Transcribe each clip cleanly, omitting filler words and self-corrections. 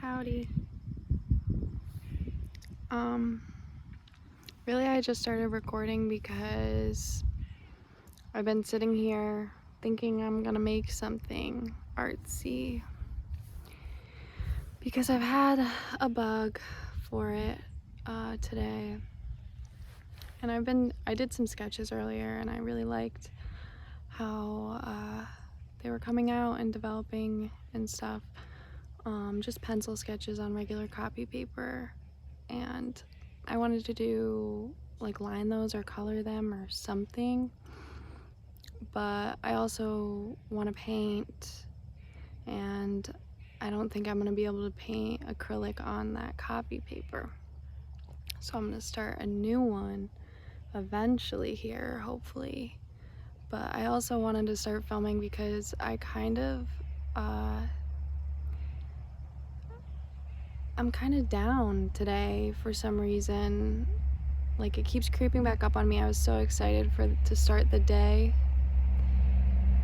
Howdy. Really I just started recording because I've been sitting here thinking I'm gonna make something artsy because I've had a bug for it today, and I did some sketches earlier and I really liked how they were coming out and developing and stuff. Just pencil sketches on regular copy paper, and I wanted to do like line those or color them or something, but I also want to paint, and I don't think I'm going to be able to paint acrylic on that copy paper, so I'm going to start a new one eventually here, hopefully. But I also wanted to start filming because I'm kind of down today for some reason. Like, it keeps creeping back up on me. I was so excited to start the day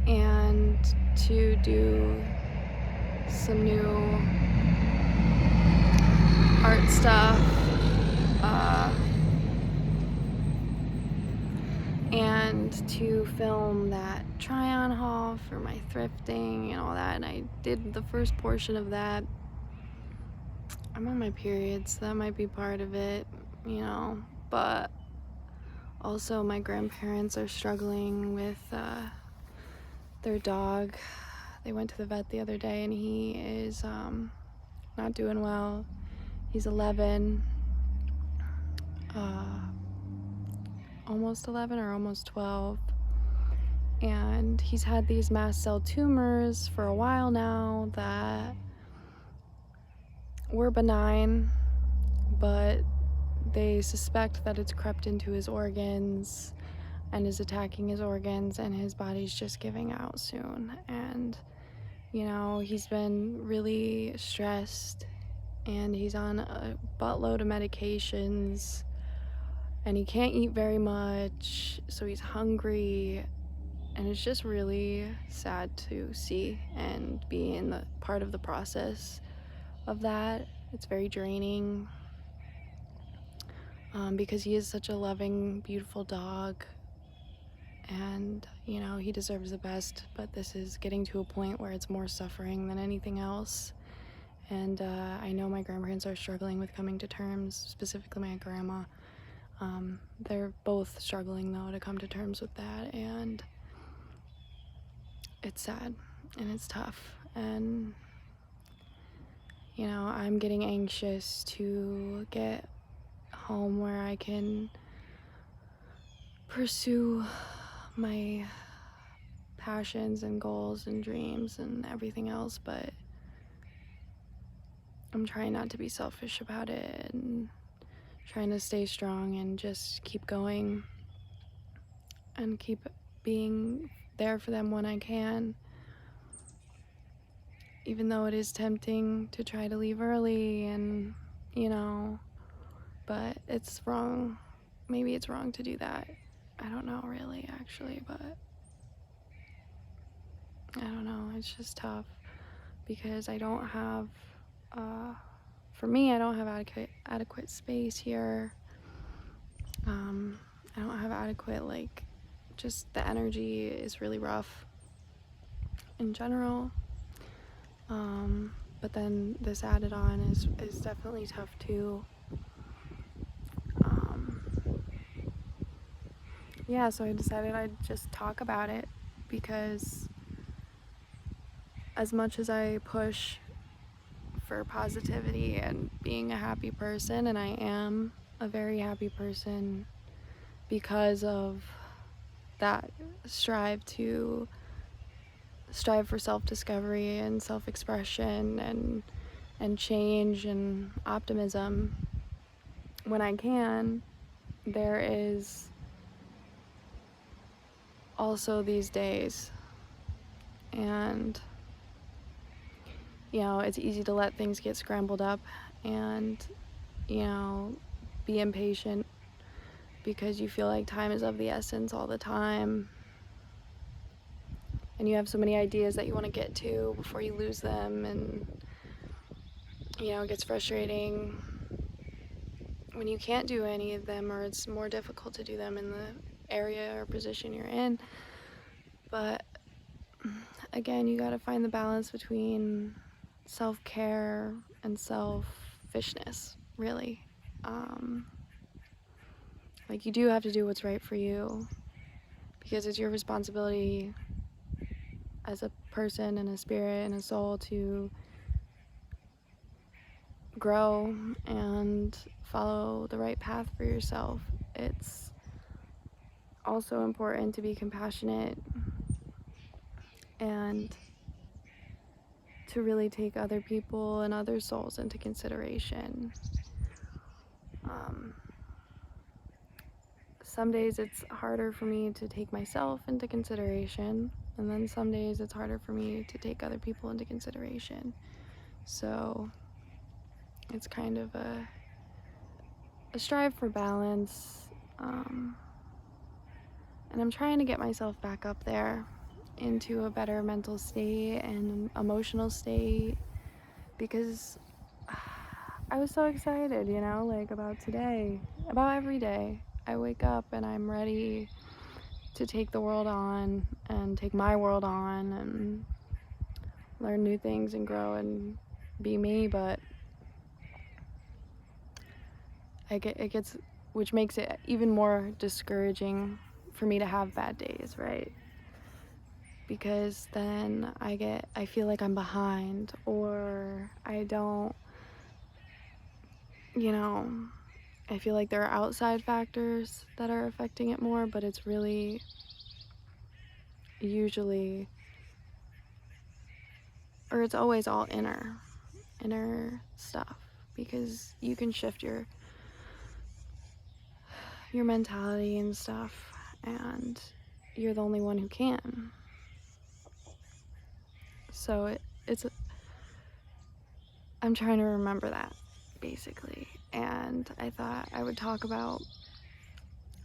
and to do some new art stuff and to film that try-on haul for my thrifting and all that, and I did the first portion of that. I'm on my period, so that might be part of it, but also my grandparents are struggling with their dog. They went to the vet the other day and he is not doing well. He's 11, almost 11 or almost 12, and he's had these mast cell tumors for a while now that were benign, but they suspect that it's crept into his organs and is attacking his organs, and his body's just giving out soon. And he's been really stressed, and he's on a buttload of medications, and he can't eat very much, so he's hungry, and it's just really sad to see and be in the part of the process of that. It's very draining, because he is such a loving, beautiful dog, and he deserves the best, but this is getting to a point where it's more suffering than anything else. And I know my grandparents are struggling with coming to terms, specifically my grandma. They're both struggling though to come to terms with that, and it's sad and it's tough, and I'm getting anxious to get home where I can pursue my passions and goals and dreams and everything else, but I'm trying not to be selfish about it and trying to stay strong and just keep going and keep being there for them when I can, even though it is tempting to try to leave early, and but it's wrong. Maybe it's wrong to do that. I don't know really, actually, but I don't know. It's just tough because I don't have for me, I don't have adequate space here. I don't have adequate, just the energy is really rough in general. But then this added on is definitely tough too. Yeah, so I decided I'd just talk about it, because as much as I push for positivity and being a happy person, and I am a very happy person because of that strive for self-discovery and self-expression and change and optimism when I can, there is also these days, and it's easy to let things get scrambled up and be impatient because you feel like time is of the essence all the time, and you have so many ideas that you want to get to before you lose them, and it gets frustrating when you can't do any of them, or it's more difficult to do them in the area or position you're in. But again, you got to find the balance between self-care and selfishness, really. Like, you do have to do what's right for you, because it's your responsibility as a person and a spirit and a soul to grow and follow the right path for yourself. It's also important to be compassionate and to really take other people and other souls into consideration. Some days it's harder for me to take myself into consideration, and then some days it's harder for me to take other people into consideration. So it's kind of a strive for balance, and I'm trying to get myself back up there into a better mental state and emotional state, because I was so excited, like about today, about every day. I wake up and I'm ready to take the world on and take my world on and learn new things and grow and be me, but it gets, which makes it even more discouraging for me to have bad days, right? Because then I feel like I'm behind, or I don't, I feel like there are outside factors that are affecting it more, but it's really usually, or it's always all inner stuff, because you can shift your mentality and stuff, and you're the only one who can. So I'm trying to remember that, basically. And I thought I would talk about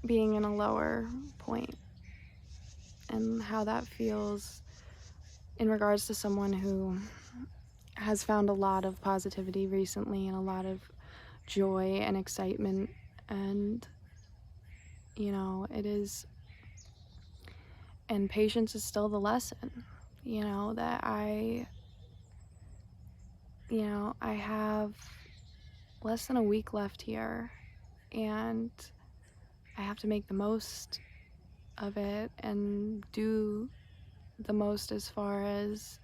being in a lower point and how that feels in regards to someone who has found a lot of positivity recently and a lot of joy and excitement. And it is, and patience is still the lesson, that I have less than a week left here, and I have to make the most of it and do the most as far as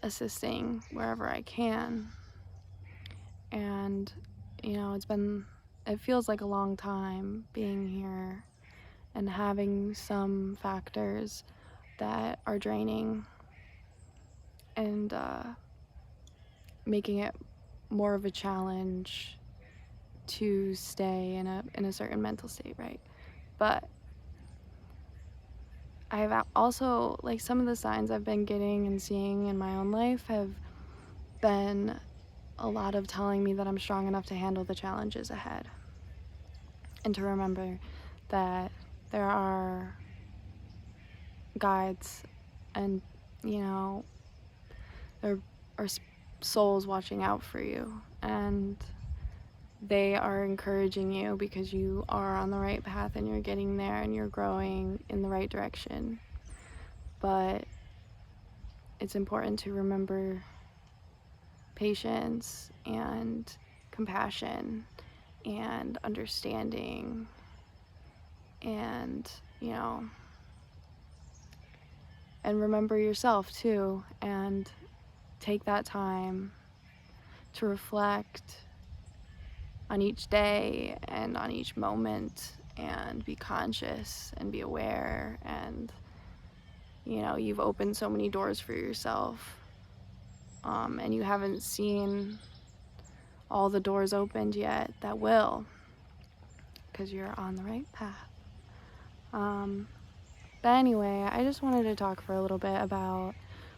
assisting wherever I can. And it feels like a long time being here and having some factors that are draining and making it more of a challenge to stay in a certain mental state, right? But I've also, like, some of the signs I've been getting and seeing in my own life have been a lot of telling me that I'm strong enough to handle the challenges ahead, and to remember that there are guides, and there are souls watching out for you, and they are encouraging you because you are on the right path and you're getting there and you're growing in the right direction. But it's important to remember patience and compassion and understanding, and and remember yourself too, and take that time to reflect on each day and on each moment, and be conscious and be aware. And you've opened so many doors for yourself, and you haven't seen all the doors opened yet that will, because you're on the right path. But anyway, I just wanted to talk for a little bit about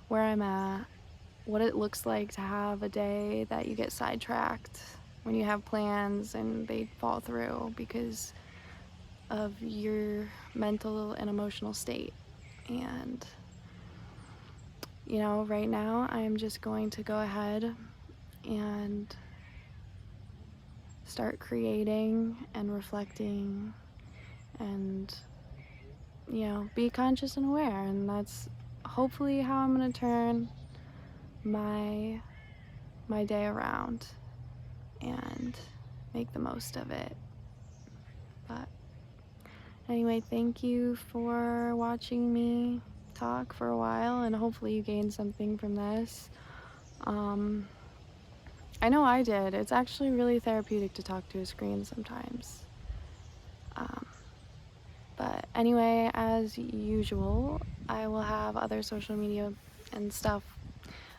where I'm at, what it looks like to have a day that you get sidetracked when you have plans and they fall through because of your mental and emotional state. And you know, right now I'm just going to go ahead and start creating and reflecting and, you know, be conscious and aware. And that's hopefully how I'm going to turn my day around and make the most of it. But anyway, thank you for watching me talk for a while, and hopefully you gained something from this. I know I did. It's actually really therapeutic to talk to a screen sometimes. But anyway, as usual, I will have other social media and stuff,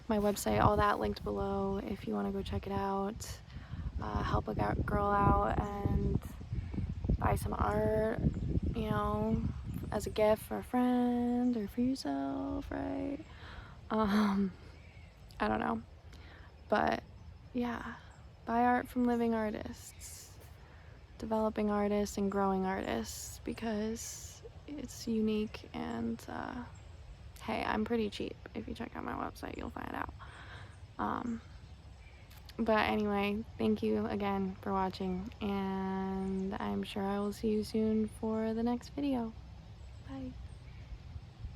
my website, all that linked below if you want to go check it out. Help a girl out and buy some art, you know, as a gift for a friend or for yourself, right? I don't know. But yeah, buy art from living artists, developing artists, and growing artists, because it's unique. And hey, I'm pretty cheap. If you check out my website, you'll find out. But anyway, thank you again for watching, and I'm sure I will see you soon for the next video. Bye.